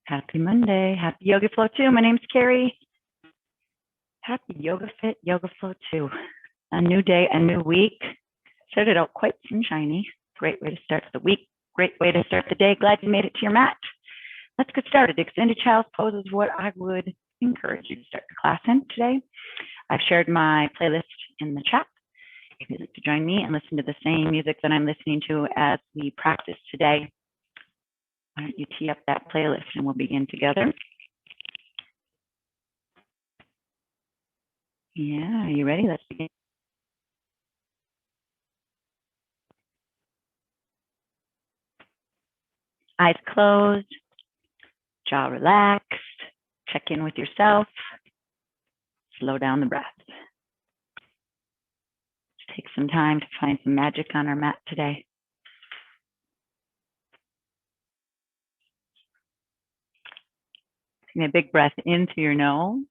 Happy Monday. Happy YogaFlow 2. My name's Carrie. Happy Yoga Fit, YogaFlow 2. A new day, a new week. Started out quite sunshiny. Great way to start the week. Great way to start the day. Glad you made it to your mat. Let's get started. Extended child's pose is what I would encourage you to start the class in today. I've shared my playlist in the chat. If you'd like to join me and listen to the same music that I'm listening to as we practice today, why don't you tee up that playlist and we'll begin together. Yeah, are you ready? Let's begin. Eyes closed, jaw relaxed, check in with yourself, slow down the breath. Let's take some time to find some magic on our mat today. Taking a big breath in through your nose,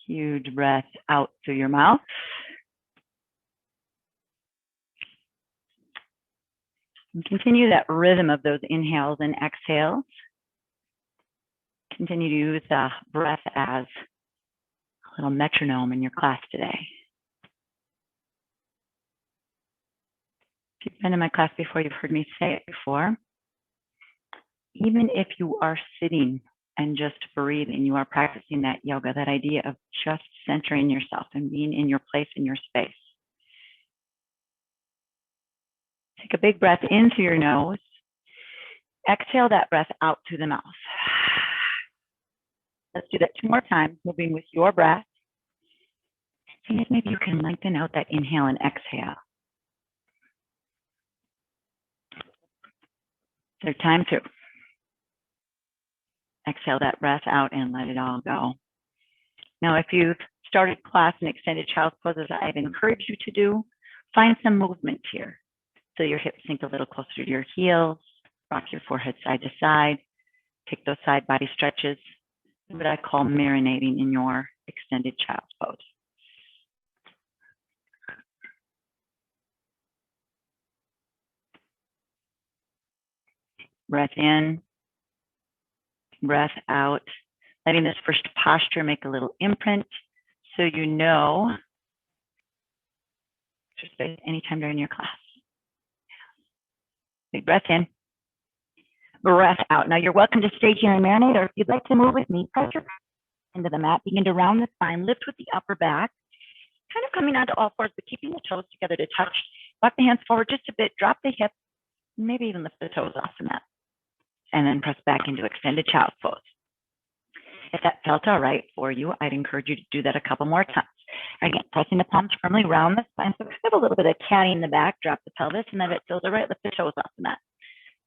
huge breath out through your mouth. And continue that rhythm of those inhales and exhales. Continue to use the breath as a little metronome in your class today. If you've been in my class before, you've heard me say it before. Even if you are sitting and just breathing, you are practicing that yoga, that idea of just centering yourself and being in your place, in your space. Take a big breath in through your nose. Exhale that breath out through the mouth. Let's do that 2 more times, moving with your breath. See if maybe you can lengthen out that inhale and exhale. Third time through. Exhale that breath out and let it all go. Now, if you've started class in extended child's poses, I'd encourage you to do, find some movement here. So your hips sink a little closer to your heels, rock your forehead side to side, take those side body stretches, what I call marinating in your extended child's pose. Breath in, breath out, letting this first posture make a little imprint so you know just anytime during your class. Big breath in, breath out. Now you're welcome to stay here and marinate, or if you'd like to move with me, press your into the mat, begin to round the spine, lift with the upper back, kind of coming onto all fours, but keeping the toes together to touch. Walk the hands forward just a bit, drop the hips, maybe even lift the toes off the mat, and then press back into extended child's pose. If that felt all right for you, I'd encourage you to do that a couple more times. Again, pressing the palms firmly around the spine, so kind of a little bit of catty in the back, drop the pelvis, and then if it feels all right, lift the toes off the mat.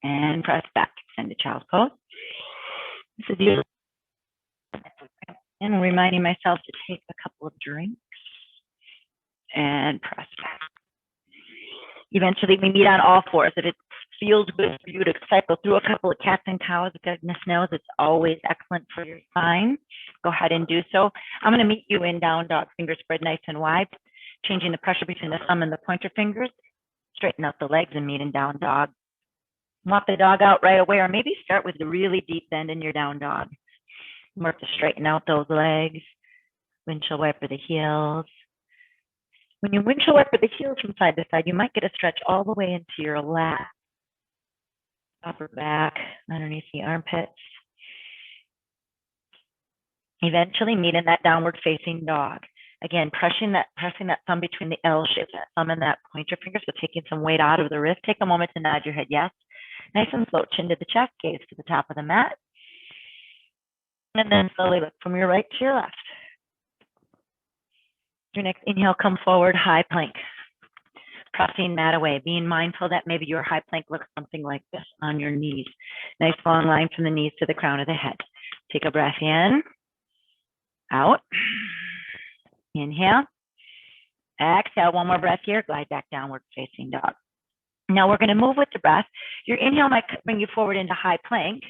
And press back, extended child's pose. This is you. And reminding myself to take a couple of drinks and press back. Eventually, we meet on all fours. If it feels good for you to cycle through a couple of cats and cows, goodness knows it's always excellent for your spine. Go ahead and do so. I'm going to meet you in down dog, fingers spread nice and wide, changing the pressure between the thumb and the pointer fingers. Straighten out the legs and meet in down dog. Walk the dog out right away, or maybe start with a really deep bend in your down dog. Work to straighten out those legs. Windshield wiper the heels. When you windshield wiper the heels from side to side, you might get a stretch all the way into your lat, upper back, underneath the armpits. Eventually meet in that downward facing dog. Again, pressing that thumb between the L shape, that thumb and that pointer finger, so taking some weight out of the wrist. Take a moment to nod your head yes. Nice and slow, chin to the chest, gaze to the top of the mat. And then slowly look from your right to your left. Your next inhale, come forward, high plank. Pressing that away, being mindful that maybe your high plank looks something like this on your knees. Nice long line from the knees to the crown of the head. Take a breath in, out. Inhale. Exhale, one more breath here. Glide back downward facing dog. Now we're going to move with the breath. Your inhale might bring you forward into high plank.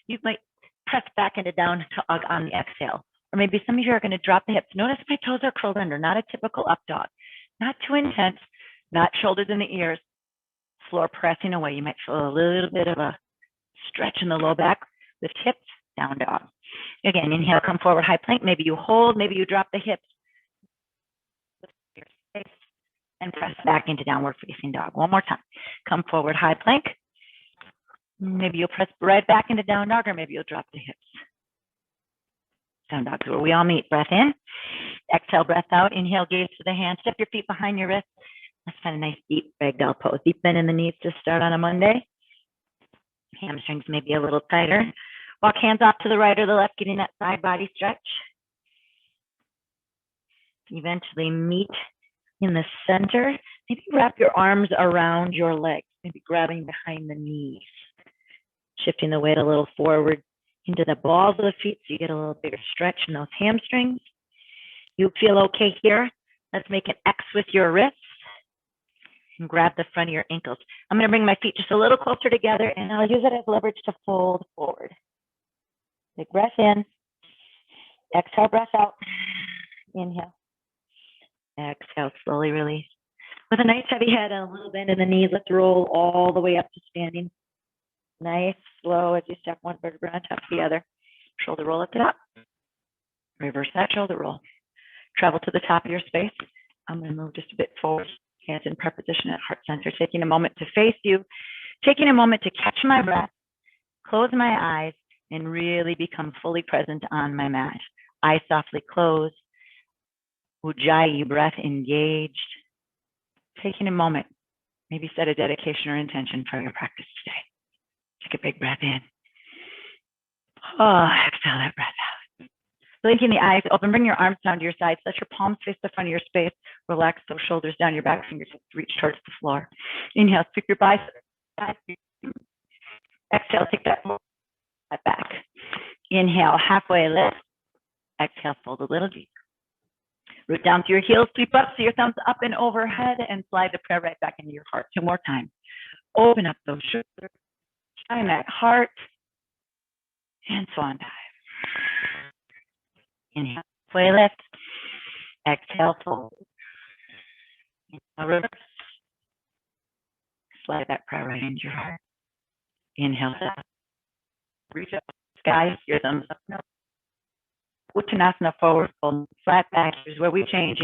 You might press back into down dog on the exhale. Or maybe some of you are going to drop the hips. Notice my toes are curled under, not a typical up dog. Not too intense, not shoulders in the ears. Floor pressing away. You might feel a little bit of a stretch in the low back. Lift hips, down dog. Again, inhale, come forward, high plank. Maybe you hold, maybe you drop the hips. And press back into downward facing dog. One more time. Come forward, high plank. Maybe you'll press right back into down dog, or maybe you'll drop the hips. Down dog is where we all meet. Breath in. Exhale, breath out. Inhale, gaze to the hand. Step your feet behind your wrist. Let's find a nice deep ragdoll pose. Deep bend in the knees to start on a Monday. Hamstrings may be a little tighter. Walk hands off to the right or the left, getting that side body stretch. Eventually meet in the center. Maybe wrap your arms around your legs, maybe grabbing behind the knees. Shifting the weight a little forward into the balls of the feet so you get a little bigger stretch in those hamstrings. You feel okay here. Let's make an X with your wrists and grab the front of your ankles. I'm going to bring my feet just a little closer together, and I'll use it as leverage to fold forward. Big breath in. Exhale, breath out. Inhale. Exhale, slowly release. With a nice heavy head and a little bend in the knees, let's roll all the way up to standing. Nice, slow as you step one vertebra on top of the other. Shoulder roll at the top. Reverse that shoulder roll. Travel to the top of your space. I'm going to move just a bit forward. Hands in prayer position at heart center. Taking a moment to face you. Taking a moment to catch my breath. Close my eyes and really become fully present on my mat. Eyes softly closed. Ujjayi, breath engaged. Taking a moment. Maybe set a dedication or intention for your practice today. Take a big breath in. Oh, exhale that breath out. Blinking the eyes open. Bring your arms down to your sides. Let your palms face the front of your space. Relax those shoulders down your back. Fingertips reach towards the floor. Inhale, sweep your biceps. Exhale, take that back. Inhale, halfway lift. Exhale, fold a little deeper. Root down through your heels. Sweep up so your thumbs up and overhead, and slide the prayer right back into your heart. Two more times. Open up those shoulders. Shine that heart. And swan dive. Inhale, halfway lift. Exhale, fold. Inhale, reverse. Slide that prayer right into your heart. Inhale, up. Reach up to the sky. Your thumbs up. No. Uttanasana, forward fold. Flat back. Here's where we change.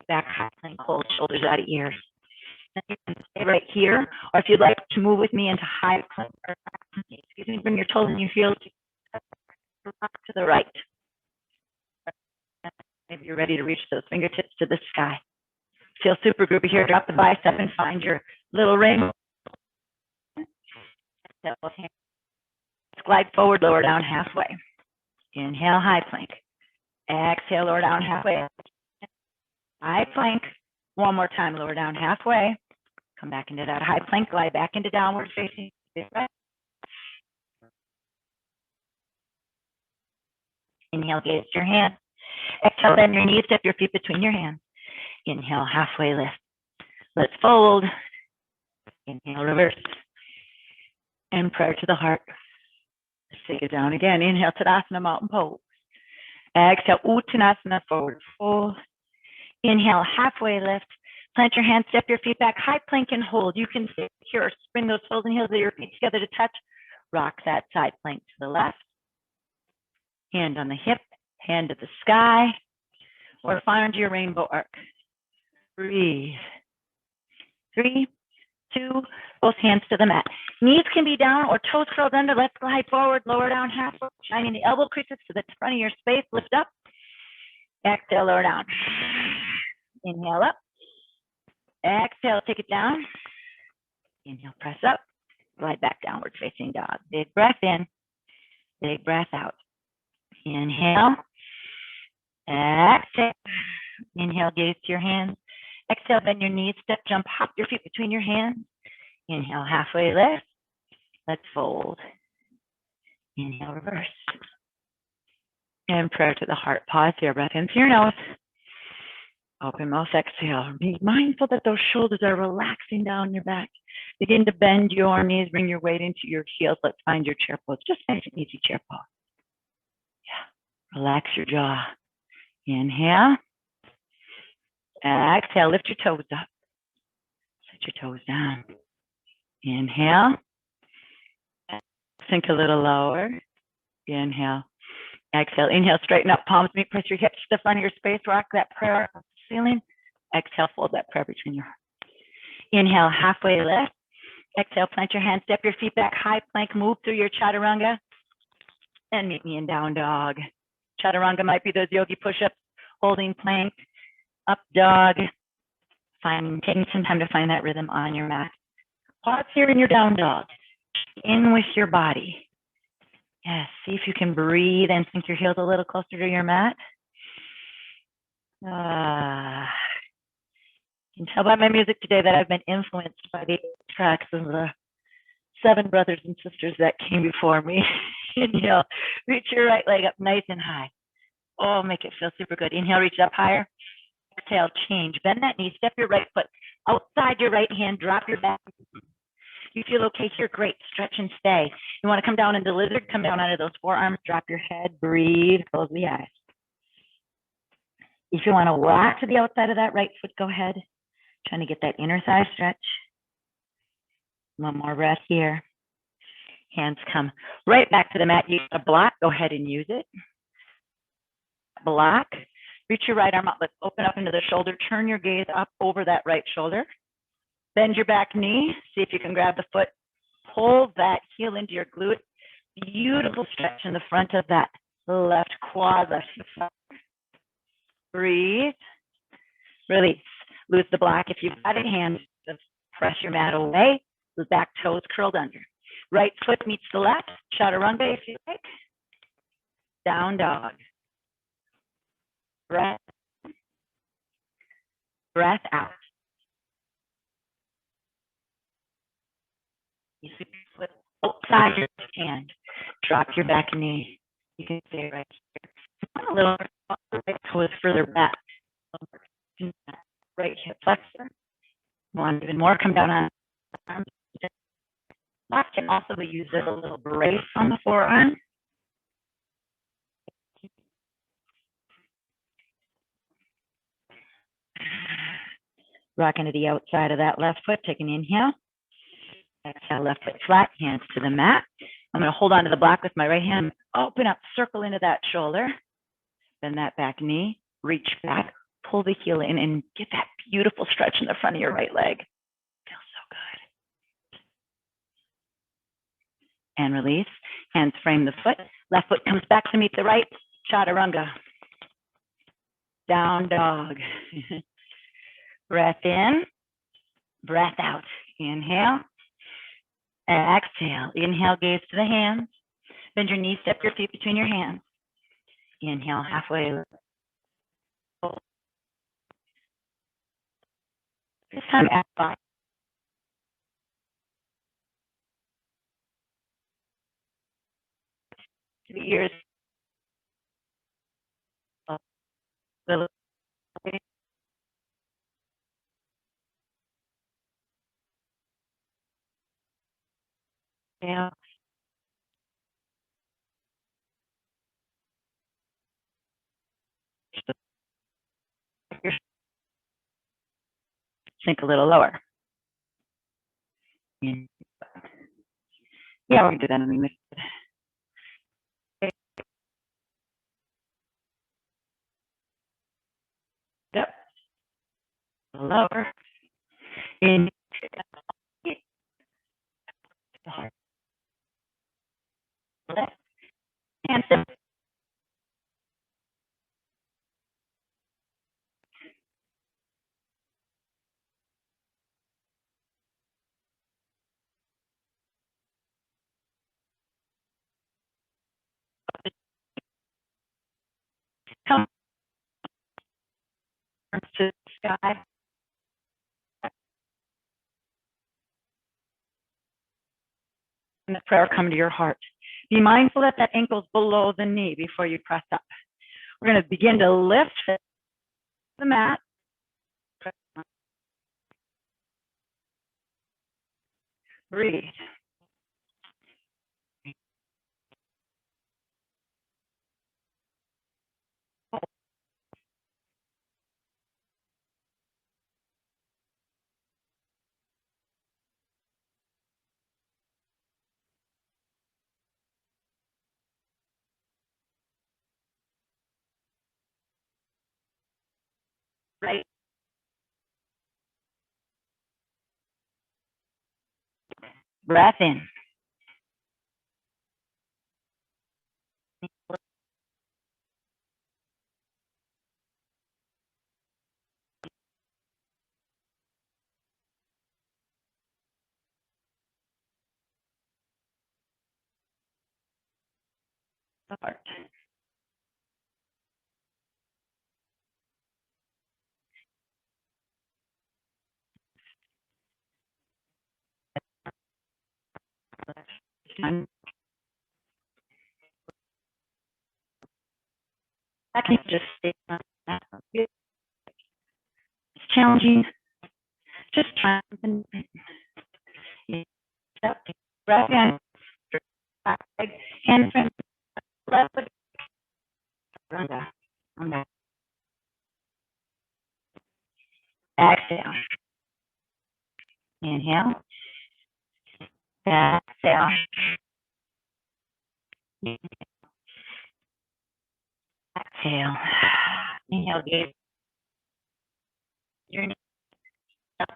Back, high plank, hold shoulders out of ears. You can stay right here, or if you'd like to move with me into high plank, excuse me, bring your toes and your heels to the right. Maybe you're ready to reach those fingertips to the sky. Feel super groovy here. Drop the bicep and find your little ring. Glide forward, lower down halfway. Inhale, high plank. Exhale, lower down halfway. High plank. One more time, lower down halfway. Come back into that high plank, glide back into downward facing. Inhale, gaze to your hand. Exhale, bend your knees, step your feet between your hands. Inhale, halfway lift. Let's fold. Inhale, reverse. And prayer to the heart. Let's take it down again. Inhale, Tadasana, mountain pose. Exhale, Uttanasana, forward fold. Inhale, halfway lift. Plant your hands, step your feet back, high plank and hold. You can sit here or bring those toes and heels of your feet together to touch. Rock that side plank to the left. Hand on the hip, hand to the sky, or find your rainbow arc. Breathe. 3, 2, both hands to the mat. Knees can be down or toes curled under. Let's glide forward, lower down halfway, shining the elbow creases to the front of your space. Lift up. Exhale, lower down. Inhale up. Exhale, take it down. Inhale, press up. Glide back, downward facing dog. Big breath in. Big breath out. Inhale. Exhale. Inhale, gaze to your hands. Exhale, bend your knees, step, jump, hop your feet between your hands. Inhale, halfway lift. Let's fold. Inhale, reverse. And prayer to the heart. Pause here, breath in through your nose. Open mouth, exhale. Be mindful that those shoulders are relaxing down your back. Begin to bend your knees, bring your weight into your heels. Let's find your chair pose. Just nice and easy chair pose. Yeah. Relax your jaw. Inhale. Exhale, lift your toes up. Set your toes down. Inhale. Sink a little lower. Inhale. Exhale. Inhale, straighten up, palms meet, press your hips to the front of your space, rock that prayer up to the ceiling. Exhale, fold that prayer between your hearts. Inhale, halfway lift. Exhale, plant your hands, step your feet back, high plank, move through your chaturanga, and meet me in down dog. Chaturanga might be those yogi push-ups, holding plank, up dog, taking some time to find that rhythm on your mat. Pause here in your down dog. In with your body. Yes, see if you can breathe and sink your heels a little closer to your mat. You can tell by my music today that I've been influenced by the tracks of the 7 brothers and sisters that came before me. Inhale, reach your right leg up nice and high. Oh, make it feel super good. Inhale, reach it up higher. Exhale, change. Bend that knee, step your right foot outside your right hand, drop your back. You feel okay here, great. Stretch and stay. You want to come down into lizard, come down onto those forearms, drop your head, breathe, close the eyes. If you want to walk to the outside of that right foot, go ahead. Trying to get that inner thigh stretch. One more breath here. Hands come right back to the mat. Use a block, go ahead and use it. Block. Reach your right arm up, let's open up into the shoulder. Turn your gaze up over that right shoulder. Bend your back knee. See if you can grab the foot. Pull that heel into your glute. Beautiful stretch in the front of that left quad. Breathe. Release. Lose the block. If you've got it, hands, press your mat away. The back toes curled under. Right foot meets the left. Chaturanga if you like. Down dog. Breath. Breath out. You sweep your foot outside your hand. Drop your back knee. You can stay right here. A little right toe is further back. Right hip flexor. Want even more? Come down on arms. That can also be used as a little brace on the forearm. Rocking to the outside of that left foot. Take an inhale. Exhale, left foot flat, hands to the mat. I'm going to hold on to the block with my right hand. Open up, circle into that shoulder. Bend that back knee. Reach back. Pull the heel in and get that beautiful stretch in the front of your right leg. Feels so good. And release. Hands frame the foot. Left foot comes back to meet the right. Chaturanga. Down dog. Breath in. Breath out. Inhale. And exhale. Inhale, gaze to the hands. Bend your knees, step your feet between your hands. Inhale, halfway. This time, act back to the ears. Sink a little lower. Yeah, we can do that in a minute. Yep. Lower. In. Left. Hands up. Come to the sky. And the prayer come to your heart. Be mindful that that ankle's below the knee before you press up. We're going to begin to lift the mat. Breathe. right. Breath in. The heart. I can just stay on that. It's challenging. Just try something. Breath in. Hand from left foot. Chaturanga. On that. Exhale. Inhale. Exhale. Exhale. Inhale. Give your knees up.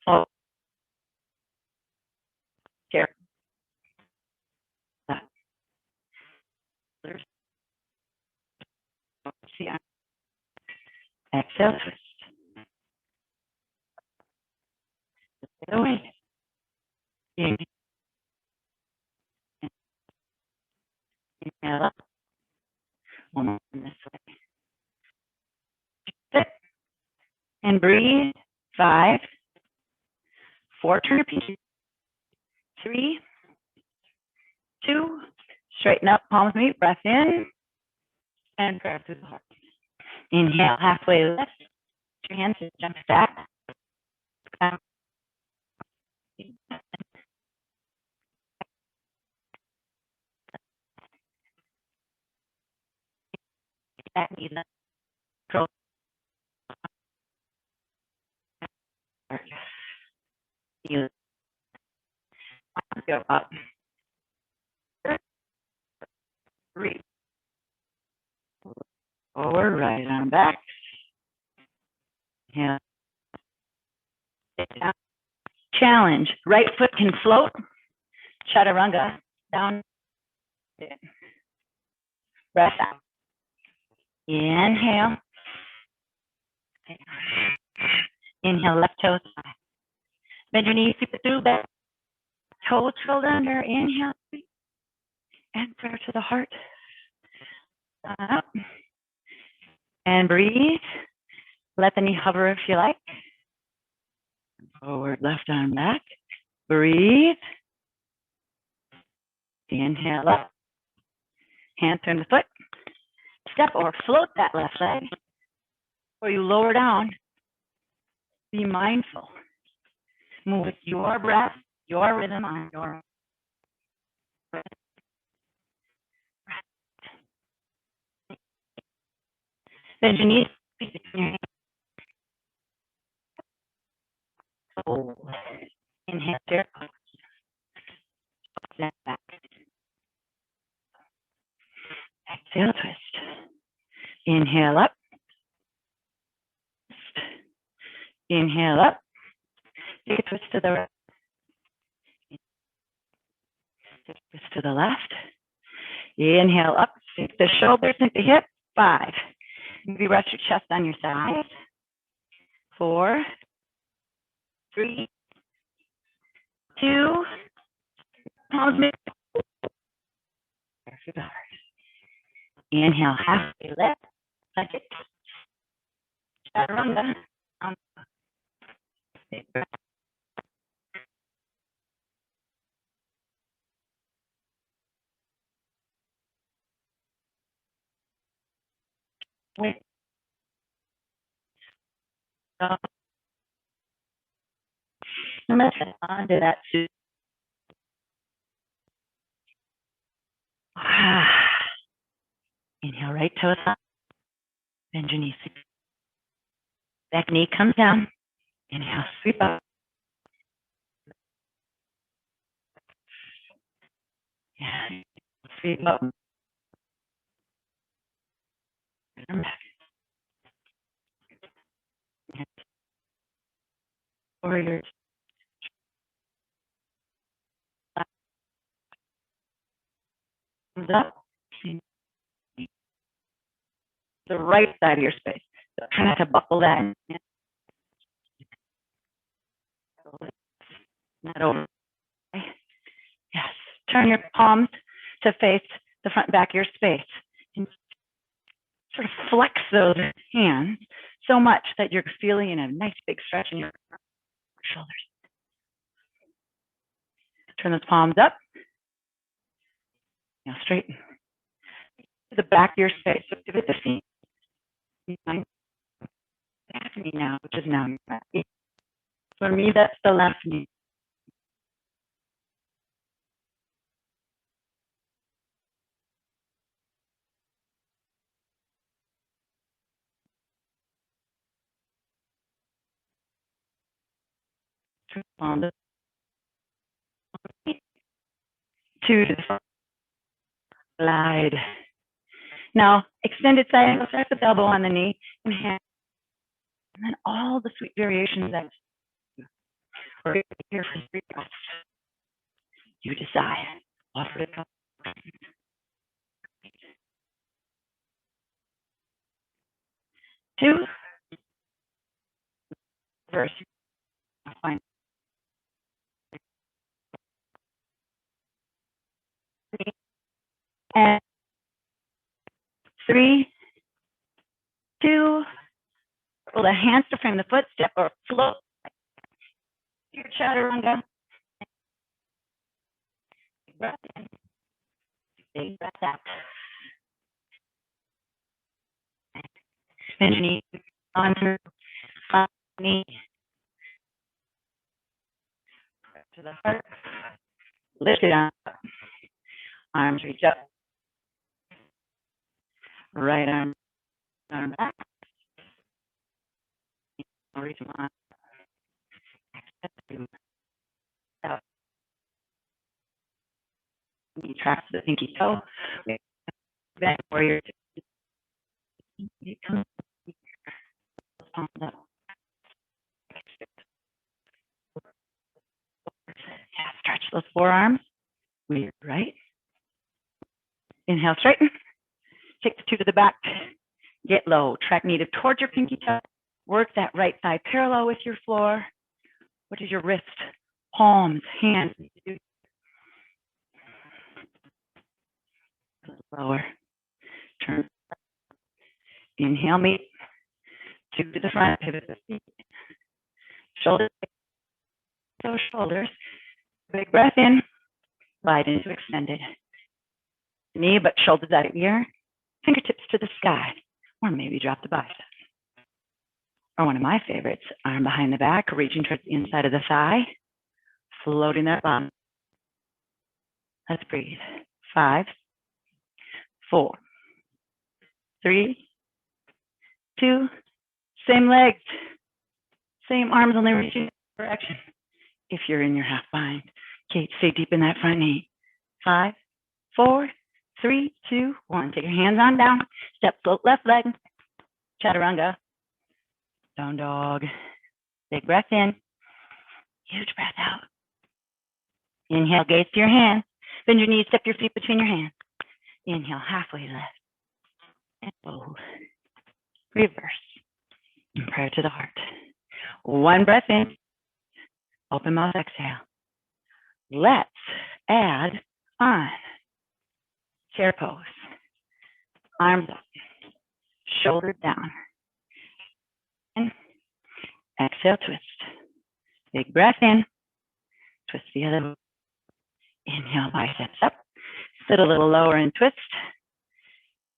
Oh, here. See, exhale, twist. Get away. Inhale up. One more this way. Sit and breathe. 5, 4, turn your feet. 3, 2, straighten up, palms meet, breath in, and grab through the heart. Inhale, halfway lift. Your hands just jump back. Back knee, curl. You go up. 3, forward, right arm back. Inhale. Challenge. Right foot can float. Chaturanga. Down. Breath out. Inhale. Inhale, left toe. Bend your knees, keep it through, back. Toes curled under. Inhale. And prayer to the heart. Up. And breathe. Let the knee hover if you like. Forward, left arm back. Breathe. Inhale up. Hand turn the foot. Step or float that left leg. Or you lower down. Be mindful. Move with your breath, your rhythm on your breath. Bend your knees. Oh. Inhale, chair. Step back. Exhale, twist. Inhale up. Inhale up. Take a twist to the right. Take a twist to the left. Inhale up. Sink the shoulders, sink the hip. 5. Maybe rest your chest on your side. 4, 3, 2. Palms mid. Inhale, halfway lift. Like it. Chaturanga. Wait. I'm going to step onto that suit. Inhale, right toe up. Bend your knees. Back knee comes down. Inhale, sweep up. Yeah, sweep up. Arm back. Warrior. Thumbs up. The right side of your space. So kind of to buckle that in. Not over. Yes. Turn your palms to face the front and back of your space. And sort of flex those hands so much that you're feeling a nice big stretch in your shoulders. Turn those palms up. Now straighten. To the back of your space. So give it the feet. Back knee now, which is now your back knee. For me, that's the left knee. On the to the front. Slide. Now, extended side angle, start with the elbow on the knee and hand. And then all the sweet variations that we're here for 3 breaths. You decide. Offer it up. 2. Reverse. Fine. 3. And 3, 2. Pull the hands to frame the footstep or float your chaturanga. Breath in. Big breath out. Bend your knee onto front knee. To the heart. Lift it up. Arms reach up. Right arm back. Reach on. Out. Knee tracks the pinky toe. Back warrior. Palms up. Yeah, stretch those forearms. Weird, right? Inhale, straighten. Take the 2 to the back. Get low. Track knee towards your pinky toe. Work that right thigh parallel with your floor. What is your wrist, palms, hands? Lower. Turn. Inhale, meet. 2 to the front. Pivot the feet. Shoulders. Those shoulders. Big breath in. Slide into extended. Knee, but shoulders out of ear. Fingertips to the sky. Or maybe drop the biceps. Or one of my favorites, arm behind the back, reaching towards the inside of the thigh. Floating that bottom. Let's breathe. 5, 4, 3, 2. Same legs. Same arms, only reaching direction. If you're in your half bind. Okay, stay deep in that front knee. 5, 4, 3, 2, 1. Take your hands on down. Step float left leg. Chaturanga. Down dog. Big breath in. Huge breath out. Inhale, gaze to your hands. Bend your knees, step your feet between your hands. Inhale, halfway left. And fold. Reverse. And prayer to the heart. 1 breath in. Open mouth, exhale. Let's add on. Chair pose. Arms up. Shoulders down. And exhale, twist. Big breath in. Twist the other way. Inhale, biceps up. Sit a little lower and twist.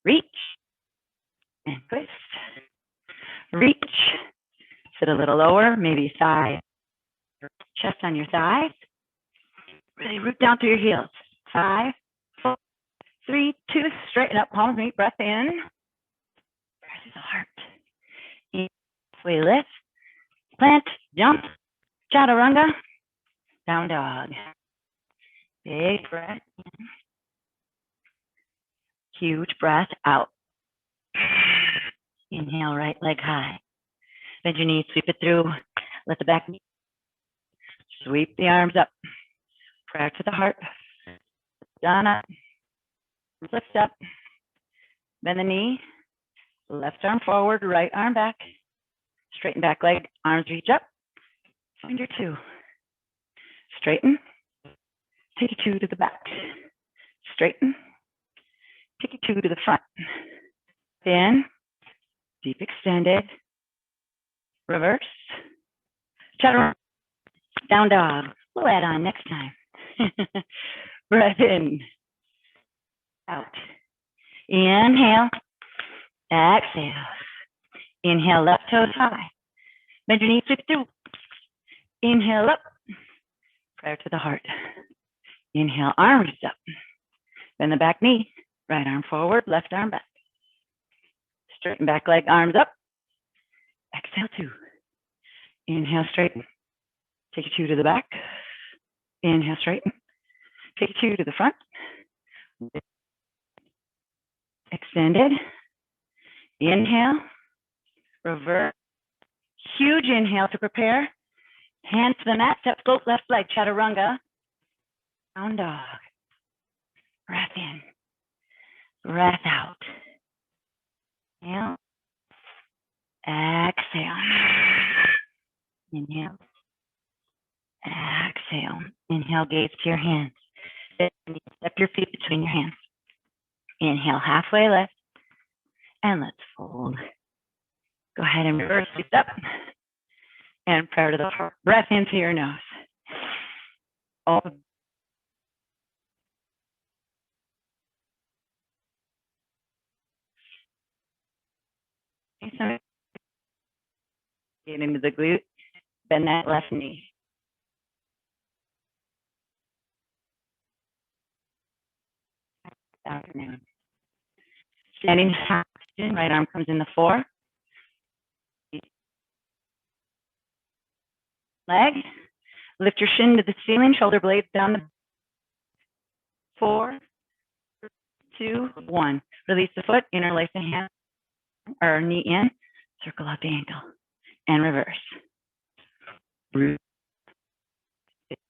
Reach. And twist. Reach. Sit a little lower, maybe thigh. Chest on your thighs. Really root down through your heels. 5, 4, 3, 2. Straighten up, palms meet, breath in. Breath to the heart. Halfway lift. Plant, Jump. Chaturanga. Down dog. Big breath in. Huge breath out. Inhale, right leg high. Bend your knees, sweep it through. Let the back knee sweep the arms up. Prayer to the heart. Down up. Lift up. Bend the knee. Left arm forward, right arm back. Straighten back leg, arms reach up. Find your two. Straighten. Take a two to the back. Straighten. Take a two to the front. In. Deep extended. Reverse. Chaturanga. Down dog. We'll add on next time. Breath in. Out. Inhale. Exhale. Inhale, left toes high. Bend your knees, sweep through. Inhale up. Prayer to the heart. Inhale, arms up. Bend the back knee. Right arm forward, left arm back. Straighten back leg, arms up. Exhale, two. Inhale, straighten. Take a two to the back. Inhale, straighten. Take a two to the front. Extended. Inhale. Reverse. Huge inhale to prepare. Hands to the mat, step float left leg, chaturanga. Down dog. Breath in. Breath out. Inhale. Exhale. Inhale. Exhale. Inhale, gaze to your hands. Step your feet between your hands. Inhale, halfway lift. And let's fold. Go ahead and reverse lift up. And prayer to the heart. Breath into your nose. Open. Get into the glute. Bend that left knee. Afternoon. Standing position, right arm comes in the four. Leg. Lift your shin to the ceiling, shoulder blades down the 4, 2, 1. Release the foot, interlace the hand or knee in, circle out the ankle, and reverse.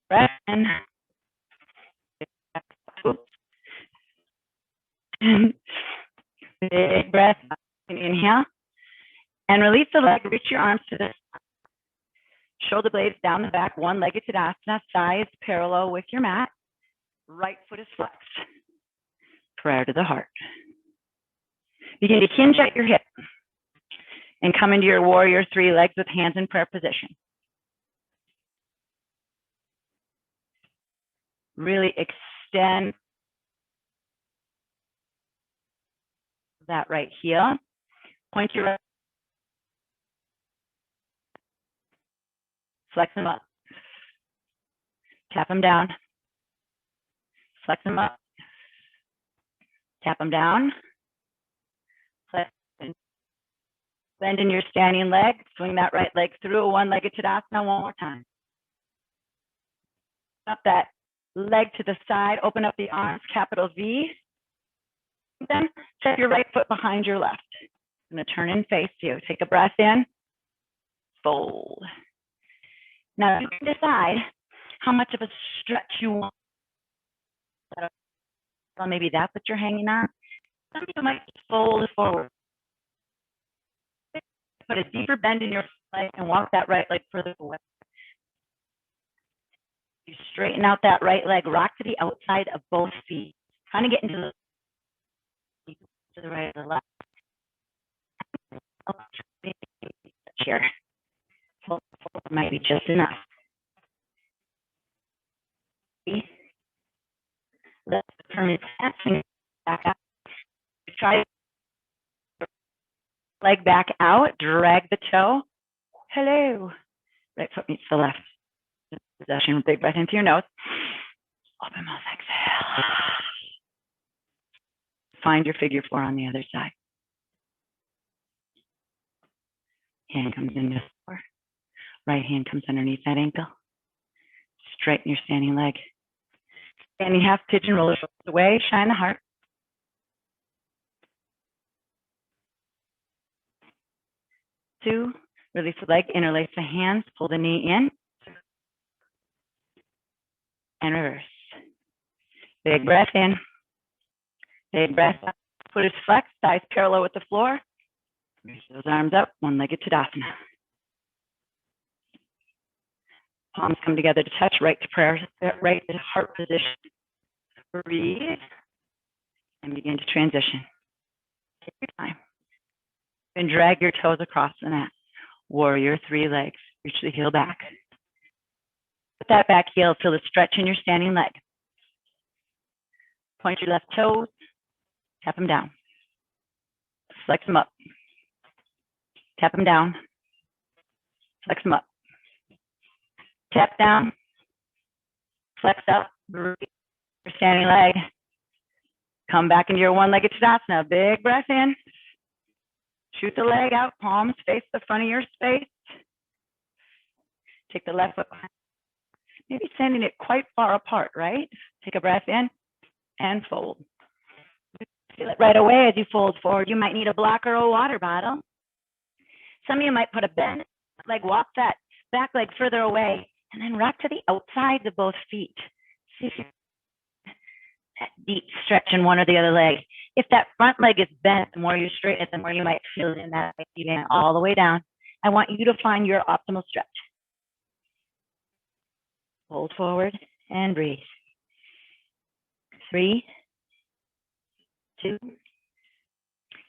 Breath in. Big breath. Inhale. And release the leg. Reach your arms to the shoulder blades down the back. One-legged Tadasana. Thighs parallel with your mat. Right foot is flexed. Prayer to the heart. Begin to hinge at your hip. And come into your warrior three, legs with hands in prayer position. Really extend that right heel. Point your right. Flex them up. Tap them down. Flex them up. Tap them down. Flex. Bend in your standing leg. Swing that right leg through a one-legged Tadasana one more time. Up that leg to the side. Open up the arms, capital V. Then step your right foot behind your left. I'm going to turn and face you. Take a breath in. Fold. Now you can decide how much of a stretch you want. Well, maybe that's what you're hanging on. Some people might fold forward. Put a deeper bend in your leg and walk that right leg further away. You straighten out that right leg, rock to the outside of both feet. Kind of get into the right or the left. Here. Might be just enough. Let's turn it back up. Try leg back out, drag the toe. Hello. Right foot meets the left. Possession, big breath into your nose. Open mouth, exhale. Find your figure four on the other side. Hand comes into four. Right hand comes underneath that ankle. Straighten your standing leg. Standing half pigeon, roll the shoulders away, shine the heart. Two, release the leg, interlace the hands, pull the knee in, and reverse. Big breath in, big breath out. Foot is flexed, thighs parallel with the floor. Reach those arms up, one-legged Tadasana. Palms come together to touch, right to prayer, right to heart position. Breathe, and begin to transition. Take your time. And drag your toes across the mat. Warrior three legs. Reach the heel back. With that back heel, feel the stretch in your standing leg. Point your left toes, tap them down. Flex them up. Tap them down. Flex them up. Tap down. Flex up. Your standing leg. Come back into your one-legged Tadasana. Big breath in. Shoot the leg out. Palms face the front of your space. Take the left foot. Maybe sending it quite far apart, right? Take a breath in and fold. Feel it right away as you fold forward. You might need a block or a water bottle. Some of you might put a bend leg, walk that back leg further away, and then rock to the outsides of both feet. See if you that deep stretch in one or the other leg. If that front leg is bent, the more you straighten it, the more you might feel it in that leg all the way down. I want you to find your optimal stretch. Fold forward and breathe. 3, 2.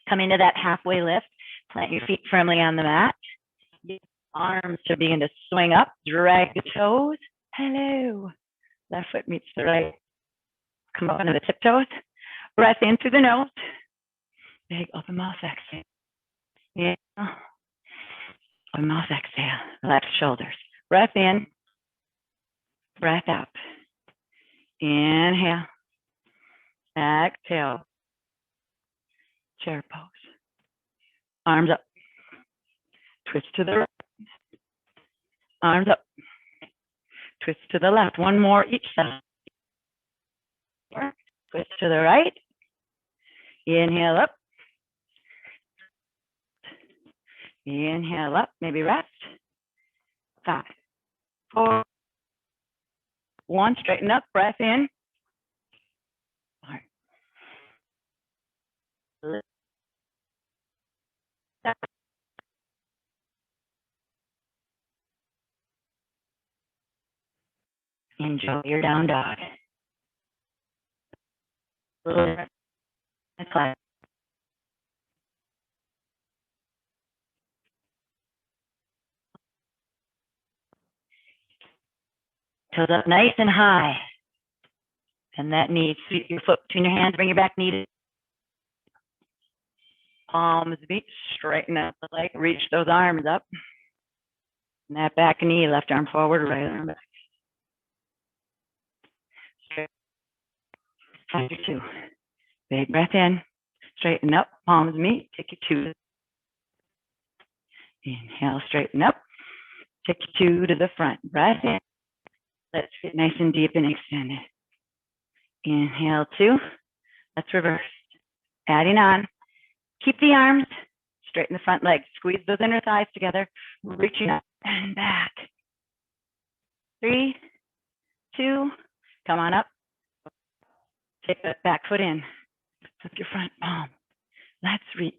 Come into that halfway lift. Plant your feet firmly on the mat. Your arms to begin to swing up. Drag the toes. Hello. Left foot meets the right. Come up into the tiptoes. Breath in through the nose. Big open mouth exhale. Inhale. Open mouth exhale. Left shoulders. Breath in. Breath out. Inhale. Exhale. Chair pose. Arms up. Twist to the right. Arms up. Twist to the left. One more each side. Twist to the right. Inhale up. Inhale up. Maybe rest. 5, 4, 1. Straighten up. Breath in. Enjoy your down dog. Toes up nice and high. And that knee, sweep your foot between your hands, bring your back knee to palms meet, straighten out the leg, reach those arms up. And that back knee, left arm forward, right arm back. Straight. 5, 2. Big breath in, straighten up, palms meet, take you 2. Inhale, straighten up, take you 2 to the front. Breath in. Let's get nice and deep and extended. Inhale 2. Let's reverse. Adding on. Keep the arms. Straighten the front leg. Squeeze those inner thighs together. Reaching up and back. 3, 2. Come on up. Take that back foot in. Flip your front palm. Let's reach.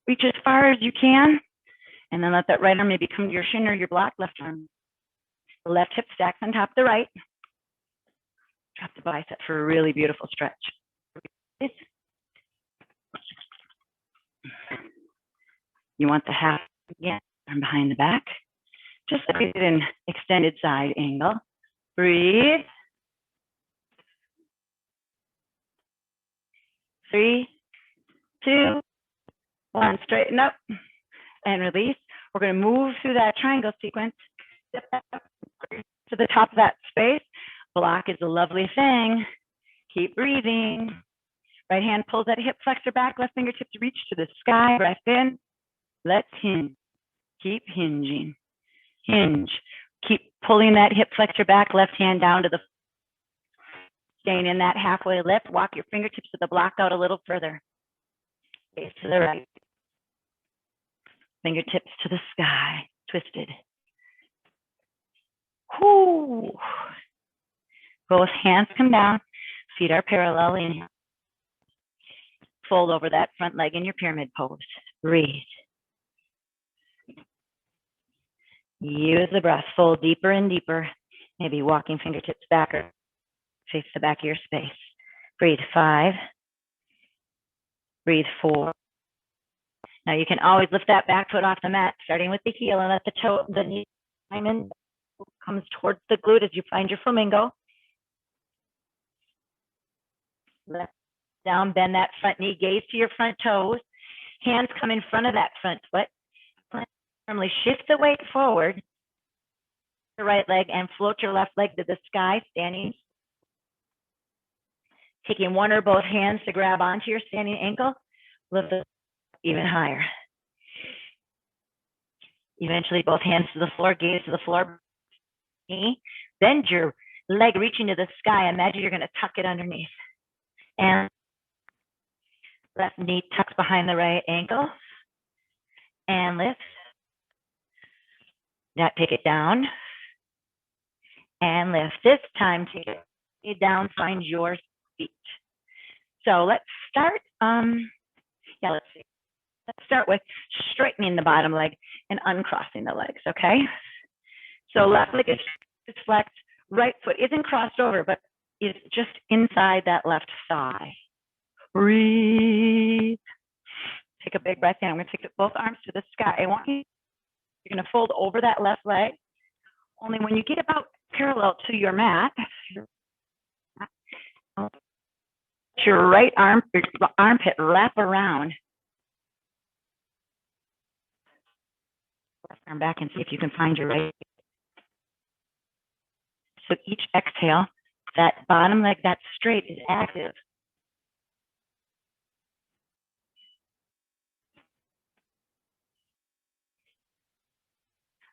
Reach as far as you can. And then let that right arm maybe come to your shin or your block. Left arm. The left hip stacks on top of the right. Drop the bicep for a really beautiful stretch. You want the half again, arm behind the back. Just like an extended side angle. Breathe. 3, 2, 1. Straighten up and release. We're going to move through that triangle sequence to the top of that space. Block is a lovely thing. Keep breathing. Right hand pulls that hip flexor back. Left fingertips reach to the sky. Breath in. Let's hinge. Keep hinging. Hinge. Keep pulling that hip flexor back, left hand down to the, staying in that halfway lift. Walk your fingertips to the block out a little further. Face to the right. Fingertips to the sky, twisted. Whoo. Both hands come down, feet are parallel. Inhale. Fold over that front leg in your pyramid pose. Breathe. Use the breath. Fold deeper and deeper. Maybe walking fingertips back or face the back of your space. Breathe 5. Breathe 4. Now you can always lift that back foot off the mat, starting with the heel, and let the toe, the knee alignment comes towards the glute as you find your flamingo. Left down, bend that front knee, gaze to your front toes. Hands come in front of that front foot. Firmly shift the weight forward, the right leg, and float your left leg to the sky, standing. Taking one or both hands to grab onto your standing ankle, lift it even higher. Eventually, both hands to the floor, gaze to the floor. Knee. Bend your leg reaching to the sky. Imagine you're going to tuck it underneath. And left knee tucks behind the right ankle. And lift. Now take it down. And lift. This time, take it down, find your feet. So let's start. Let's see. Let's start with straightening the bottom leg and uncrossing the legs, okay? So left leg is flexed, right foot isn't crossed over, but is just inside that left thigh. Breathe. Take a big breath in. I'm going to take both arms to the sky. I want you, you're going to fold over that left leg. Only when you get about parallel to your mat, your right armpit wrap around. Left arm back and see if you can find your right. So each exhale, that bottom leg that's straight is active.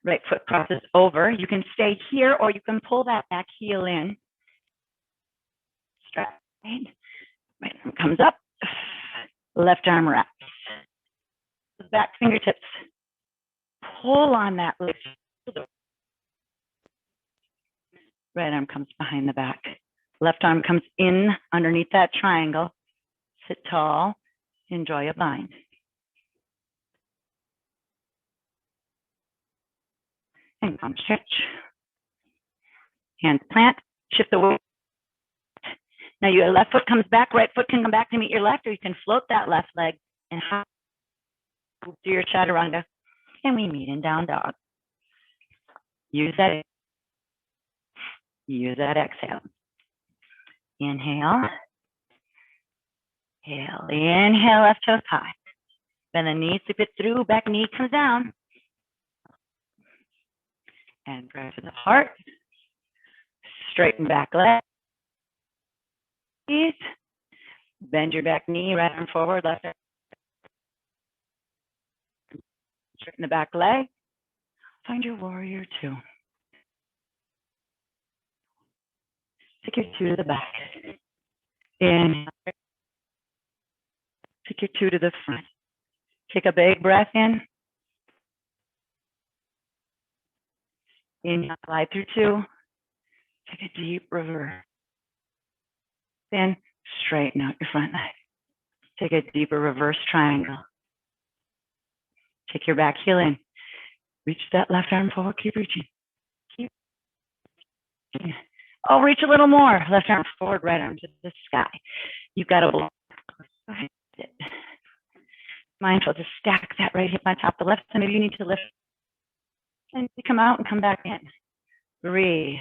Right foot crosses over. You can stay here or you can pull that back heel in. Straight. Right arm comes up. Left arm wraps. Back fingertips. Pull on that leg. Right arm comes behind the back. Left arm comes in underneath that triangle. Sit tall. Enjoy a bind. And come stretch. Hands plant. Shift the weight. Now your left foot comes back. Right foot can come back to meet your left, or you can float that left leg and do your Chaturanga. And we meet in down dog. Use that exhale. Inhale. Exhale. Inhale, left toes high. Bend the knees, sweep it through. Back knee comes down. And press to the heart. Straighten back leg. Bend your back knee, right arm forward, left arm. Straighten the back leg. Find your warrior 2. Take your 2 to the back. Inhale. Take your 2 to the front. Take a big breath in. Inhale, slide through 2. Take a deep reverse. Then straighten out your front leg. Take a deeper reverse triangle. Take your back heel in. Reach that left arm forward. Keep reaching. Keep reaching. Oh, reach a little more. Left arm forward, right arm to the sky. You've got to block. Mindful to stack that right hip on top of the left. So maybe you need to lift and you come out and come back in. Breathe.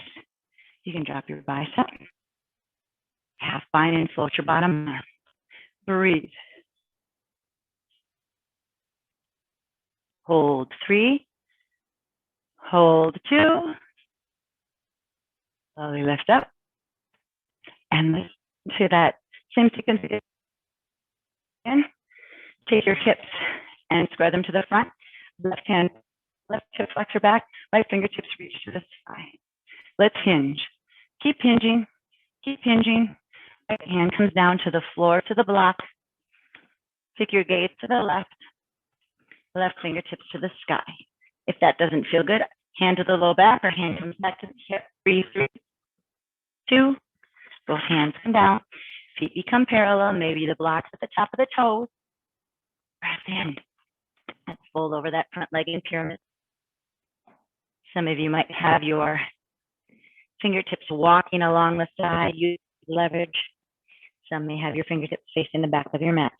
You can drop your bicep. Half bind and float your bottom arm. Breathe. Hold 3. Hold 2. Slowly lift up. And lift to that same sequence again. Take your hips and square them to the front. Left hand Left hip flexor back, right fingertips reach to the sky. Let's hinge. Keep hinging, keep hinging. Right hand comes down to the floor, to the block. Pick your gaze to the left fingertips to the sky. If that doesn't feel good, hand to the low back or hand comes back to the hip. 3, 2, both hands come down. Feet become parallel, maybe the blocks at the top of the toes. Breath in. Let's fold over that front leg in pyramid. Some of you might have your fingertips walking along the side, use leverage. Some may have your fingertips facing the back of your mat.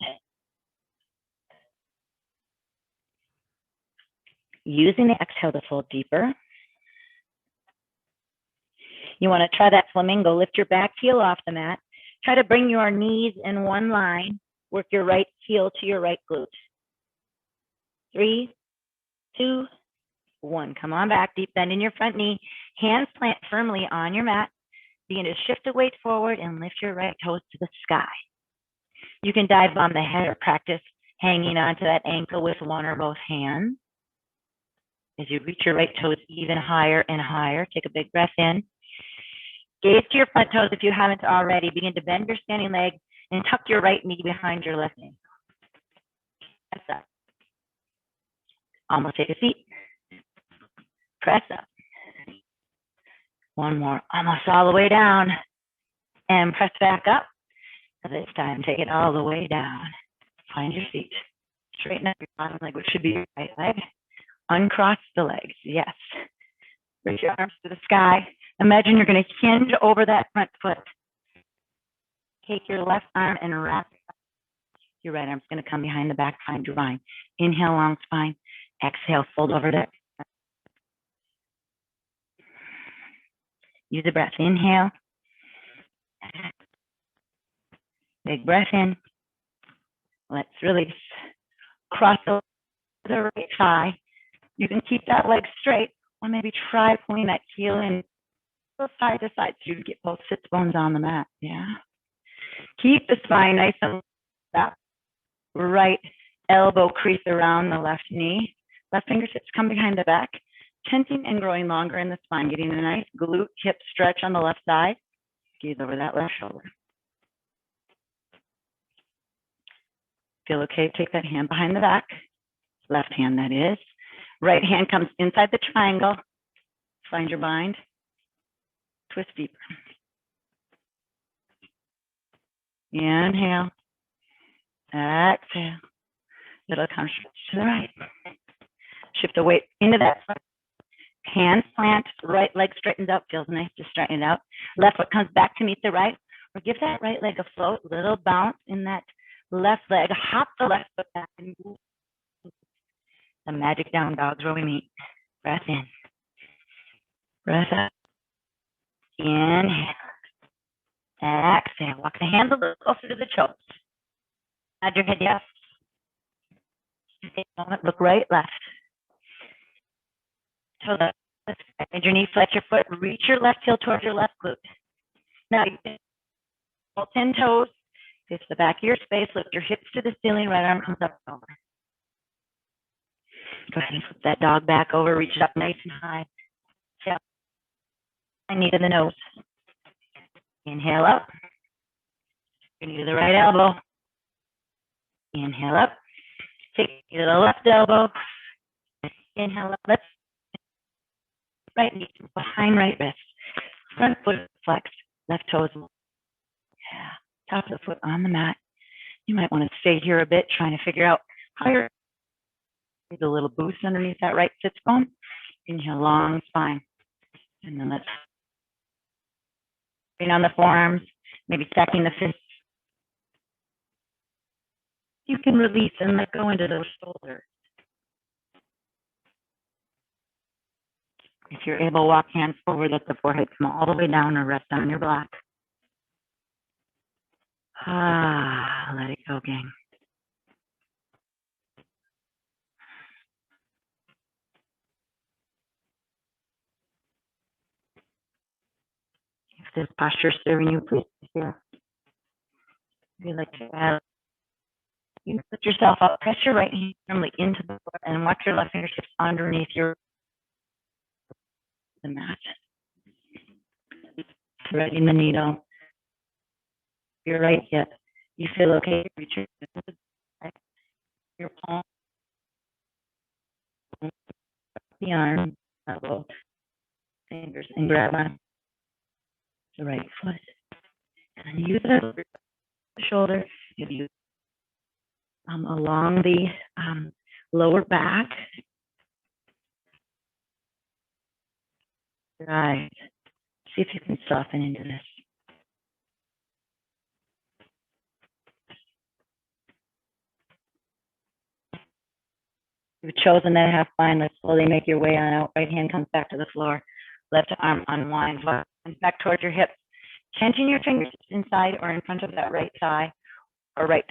Using the exhale to fold deeper. You want to try that flamingo. Lift your back heel off the mat. Try to bring your knees in one line. Work your right heel to your right glute. 3, 2, 1. Come on back. Deep bend in your front knee. Hands plant firmly on your mat. Begin to shift the weight forward and lift your right toes to the sky. You can dive on the head or practice hanging onto that ankle with one or both hands. As you reach your right toes even higher and higher, take a big breath in. Gaze to your front toes if you haven't already. Begin to bend your standing leg and tuck your right knee behind your left knee. Press up. Almost take a seat. Press up. One more. Almost all the way down. And press back up. This time, take it all the way down. Find your seat. Straighten up your bottom leg, which should be your right leg. Uncross the legs. Yes. Reach your arms to the sky. Imagine you're going to hinge over that front foot. Take your left arm and wrap it up. Your right arm's going to come behind the back, find your spine. Inhale, long spine. Exhale, fold over there. Use a breath. Inhale. Big breath in. Let's release. Cross over the right thigh. You can keep that leg straight, or maybe try pulling that heel in side to side so you get both sits bones on the mat. Yeah. Keep the spine nice and back. Right elbow crease around the left knee. Left fingertips come behind the back, tensing and growing longer in the spine, getting a nice glute hip stretch on the left side. Gaze over that left shoulder. Feel okay? Take that hand behind the back. Left hand, that is. Right hand comes inside the triangle. Find your bind. Twist deeper. Inhale. Exhale. Little come to the right. Shift the weight into that foot. Hands plant. Right leg straightens up. Feels nice to straighten it out. Left foot comes back to meet the right. Or give that right leg a float. Little bounce in that left leg. Hop the left foot back and move. The magic down dogs where we meet. Breath in. Breath out. Inhale. Exhale. Walk the hands a little closer to the toes. Nod your head yes. Take a moment. Look right, left. Toe left. Bend your knee, flex your foot. Reach your left heel towards your left glute. Now you can pull 10 toes. Face the back of your space. Lift your hips to the ceiling. Right arm comes up and over. Go ahead and flip that dog back over. Reach it up nice and high. Knee to the nose. Inhale up. Your knee to the right elbow. Inhale up. Take your the left elbow. Inhale up. Let's right knee behind right wrist. Front foot flex. Left toes. Yeah. Top of the foot on the mat. You might want to stay here a bit, trying to figure out how you're. There's a little boost underneath that right sits bone. Inhale, long spine. And then let's bring on the forearms, maybe stacking the fists. You can release and let go into those shoulders. If you're able, walk hands forward, let the forehead come all the way down or rest on your block. Let it go, gang. If this posture is serving you, please share. If you'd like to add You put yourself up, press your right hand firmly into the floor, and walk your left fingertips underneath the mat. Threading the needle. Your right hip. You feel okay? Reach your palm, the arm, elbow, fingers, and grab on the right foot. And use it over the shoulder. You along the lower back. Right. See if you can soften into this. You've chosen that half bind. Let's slowly make your way on out. Right hand comes back to the floor. Left arm unwinds back towards your hips. Tension your fingers inside or in front of that right thigh or right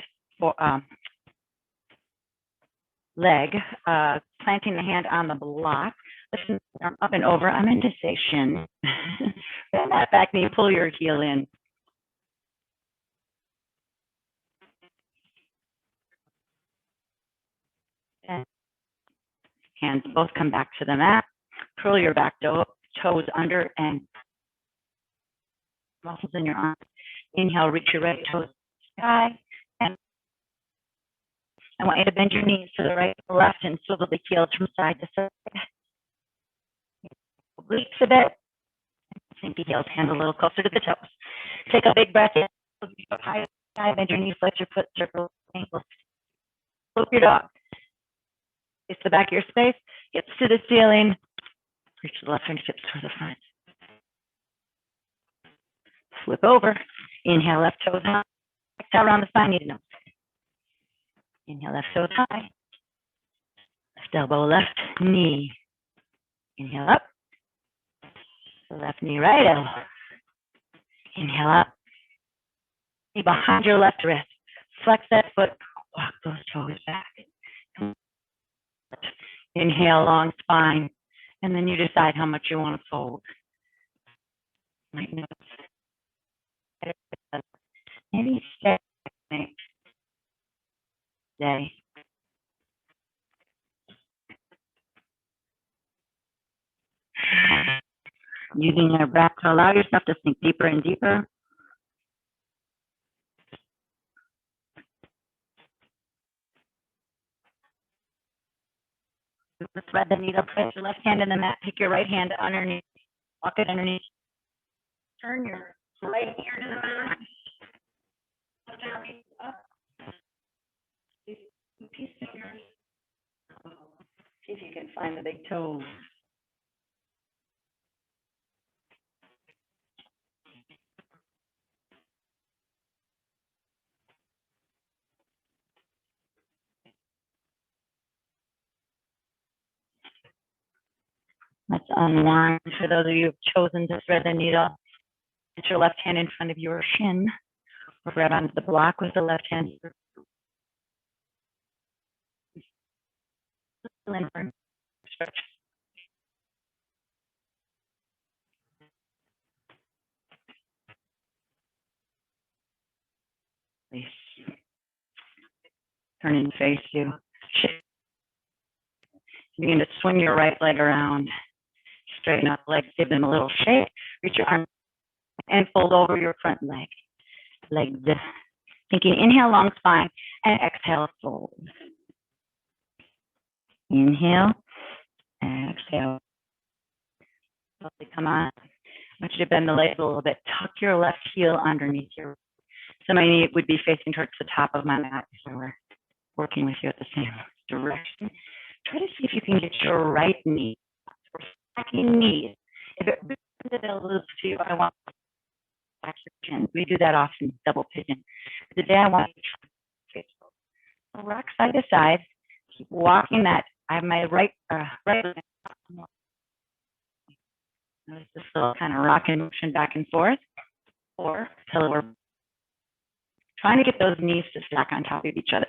leg. Planting the hand on the block. Listen, arm up and over. I'm in to say shin. Bend that back knee. Pull your heel in. And hands both come back to the mat. Curl your back toes under and muscles in your arms. Inhale, reach your right toes to the sky. And I want you to bend your knees to the right and left and swivel the heels from side to side. Release a bit. Sink the heels, hands a little closer to the toes. Take a big breath in. High, bend your knees, flex your foot, circle ankles. Flip your dog. It's the back of your space. Hips to the ceiling. Reach the left fingertips toward the front. Flip over. Inhale, left toes high. Exhale, around the spine, knee to nose. Inhale, left toes high. Left elbow, left knee. Inhale up. Left knee, right elbow. Inhale up. Knee behind your left wrist. Flex that foot. Walk those toes back. Inhale, long spine. And then you decide how much you want to fold. Maybe stay day. Using your breath to allow yourself to sink deeper and deeper. Thread the needle, press your left hand in the mat, pick your right hand underneath, walk it underneath. Turn your right ear to the mat. Left arm up. Peace fingers. See if you can find the big toe. Let's unwind. For those of you who have chosen to thread the needle, put your left hand in front of your shin, or grab onto the block with the left hand. Stretch. Release. Turn and face you. Begin to swing your right leg around. Straighten up legs, give them a little shake. Reach your arm and fold over your front leg. Legs. Thinking inhale, long spine, and exhale, fold. Inhale, exhale. Come on. I want you to bend the legs a little bit. Tuck your left heel underneath your. So my knee would be facing towards the top of my mat. So we're working with you at the same direction. Try to see if you can get your right knee. We're stacking knees. If it bends a little to you, I want back your chin. We do that often, double pigeon. Today I want you to face forward. Rock side to side. Keep walking that. I have my right leg. Notice this little kind of rocking motion back and forth. Or pillow. We're trying to get those knees to stack on top of each other.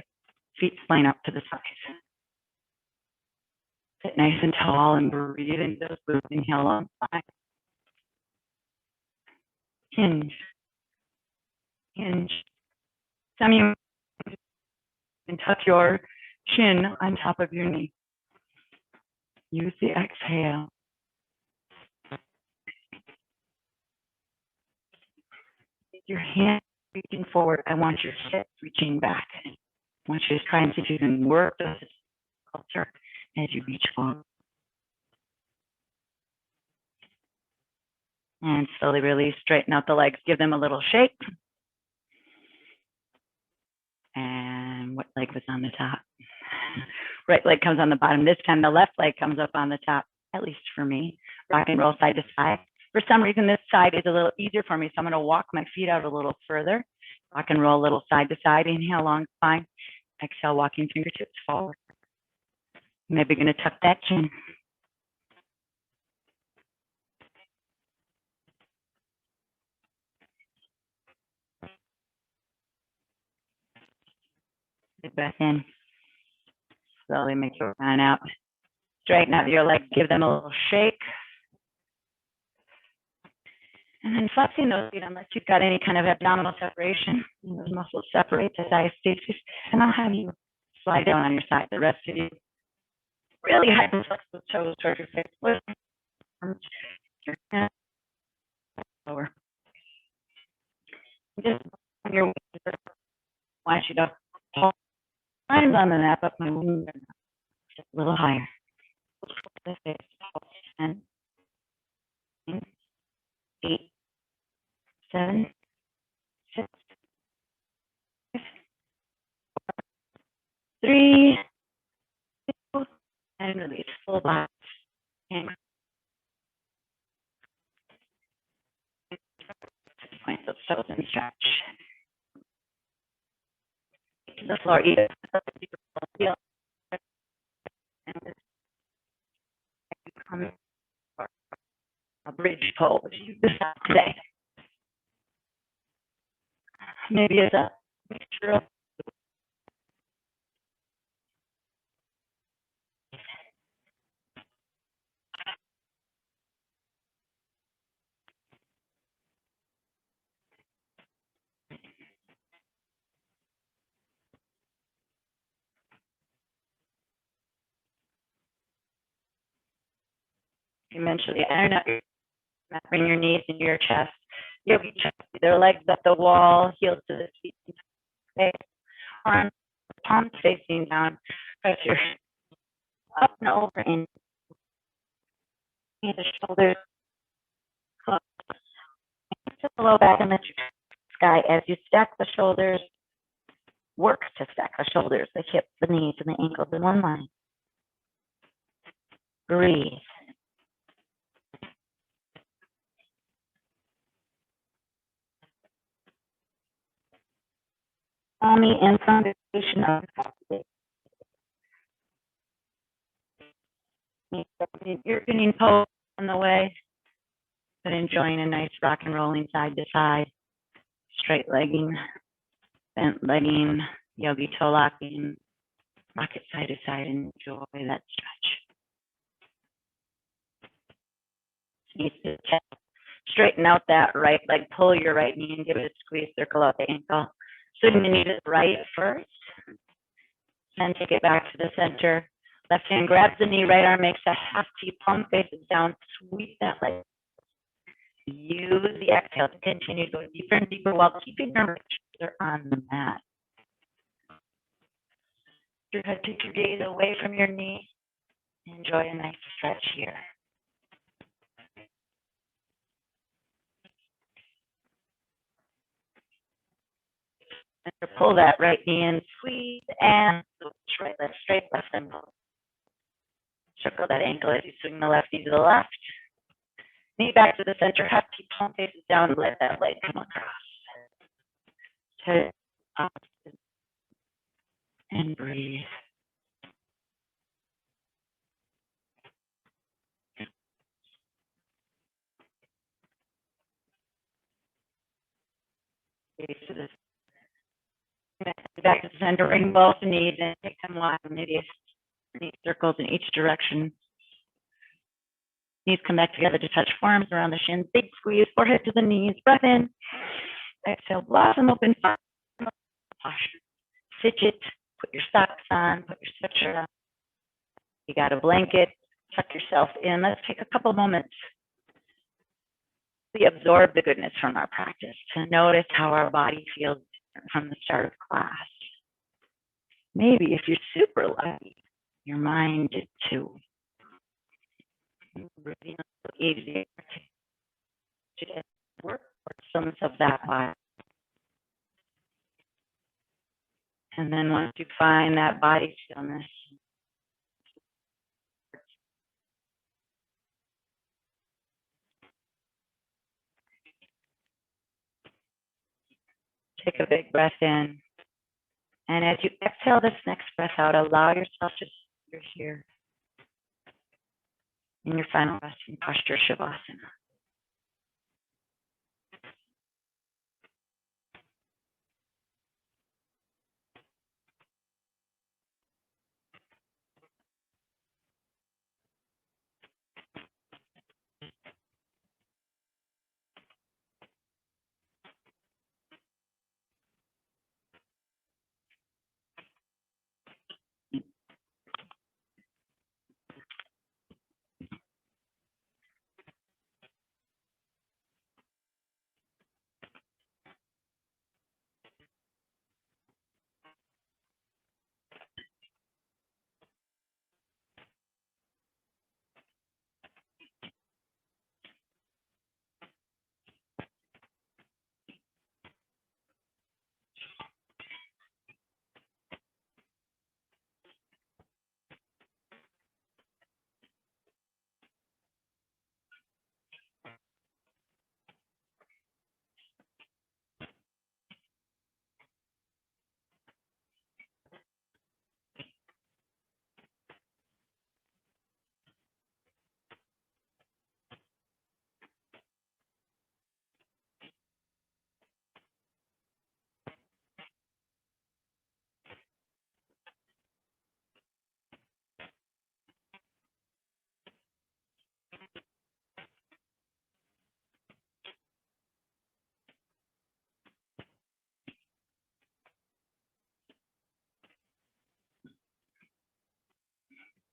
Feet splaying up to the sides. Sit nice and tall and breathe into those glutes. Inhale long spine. Hinge. Hinge. Some of you and tuck your chin on top of your knee. Use the exhale. Your hand reaching forward. I want your hips reaching back. I want you to try and see if you can work this culture as you reach forward. And slowly release, straighten out the legs, give them a little shake. And what leg was on the top? Right leg comes on the bottom. This time the left leg comes up on the top, at least for me. Rock and roll side to side. For some reason, this side is a little easier for me, so I'm going to walk my feet out a little further. Rock and roll a little side to side. Inhale, long spine. Exhale, walking fingertips forward. Maybe going to tuck that chin. Good breath in. Slowly make your run out. Straighten out your legs. Give them a little shake. And then flexing those feet, unless you've got any kind of abdominal separation, those muscles separate the diastasis, and I'll have you slide down on your side. The rest of you really hyperflex the toes towards your face. Your hands lower. Just on your way, I want you to hold arms on the mat, up my wings just a little higher. 10, 9, 8, 7, 6, 5, 3, 2, and release. Full body. And point those toes and stretch. To the floor, either feel and come a bridge pose you decide today. Maybe it's a mixture of eventually iron out your mat, bring your knees into your chest. Yogi chest, their legs up the wall, heels to the feet, face, arms, palms facing down, press your up and over in the shoulders, close to the low back and let your sky as you stack the shoulders. Work to stack the shoulders, the hips, the knees, and the ankles in one line. Breathe. Tummy and foundation of the You're getting pose on the way, but enjoying a nice rock and rolling side to side, straight legging, bent legging, yogi toe locking, rock it side to side, and enjoy that stretch. Straighten out that right leg, pull your right knee and give it a squeeze, circle out the ankle. Swing the knee to the right first, then take it back to the center. Left hand grabs the knee, right arm makes a half T, palm faces down, sweep that leg. Use the exhale to continue to go deeper and deeper while keeping your shoulder on the mat. You're going to take your gaze away from your knee. Enjoy a nice stretch here. And pull that right knee in, squeeze, and right leg straight, left and pull. Circle that ankle as you swing the left knee to the left. Knee back to the center, half T, palm faces down, let that leg come across. To up and breathe. Back to the center, bring both knees and take them wide, maybe knee circles in each direction. Knees come back together to touch forearms around the shins. Big squeeze, forehead to the knees. Breath in. Exhale, blossom open. Fidget Put your socks on, put your sweatshirt on. You got a blanket, tuck yourself in. Let's take a couple moments to absorb the goodness from our practice, to notice how our body feels from the start of class. Maybe if you're super lucky, your mind did too. Really easier to get work or stillness of that body. And then once you find that body stillness, take a big breath in. And as you exhale this next breath out, allow yourself to you're here in your final resting posture, Shavasana.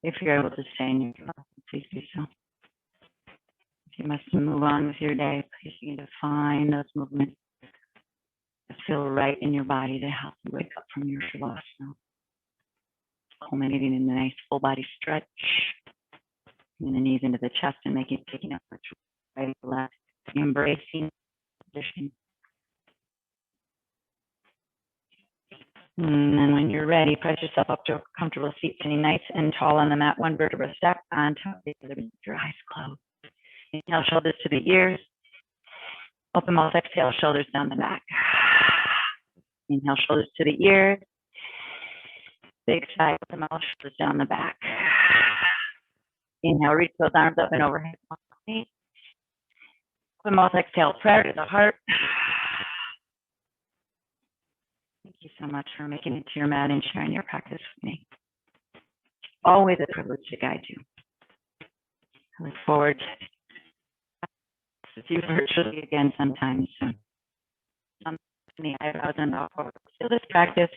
If you're able to stay in your class, please do so. If you must move on with your day, please begin to find those movements that feel right in your body to help you wake up from your Shavasana. Culminating in a nice full body stretch. Bring the knees into the chest and making taking up the right, left, embracing position. And then when you're ready, press yourself up to a comfortable seat, sitting nice and tall on the mat, one vertebra stacked on top of the other with your eyes closed. Inhale, shoulders to the ears. Open mouth, exhale, shoulders down the back. Inhale, shoulders to the ears. Big sigh, open mouth, shoulders down the back. Inhale, reach those arms up and overhead. Open mouth, exhale, prayer to the heart. Thank you so much for making it to your mat and sharing your practice with me. Always a privilege to guide you. I look forward to see you virtually again sometime soon. The eyebrows and all forward. So this practice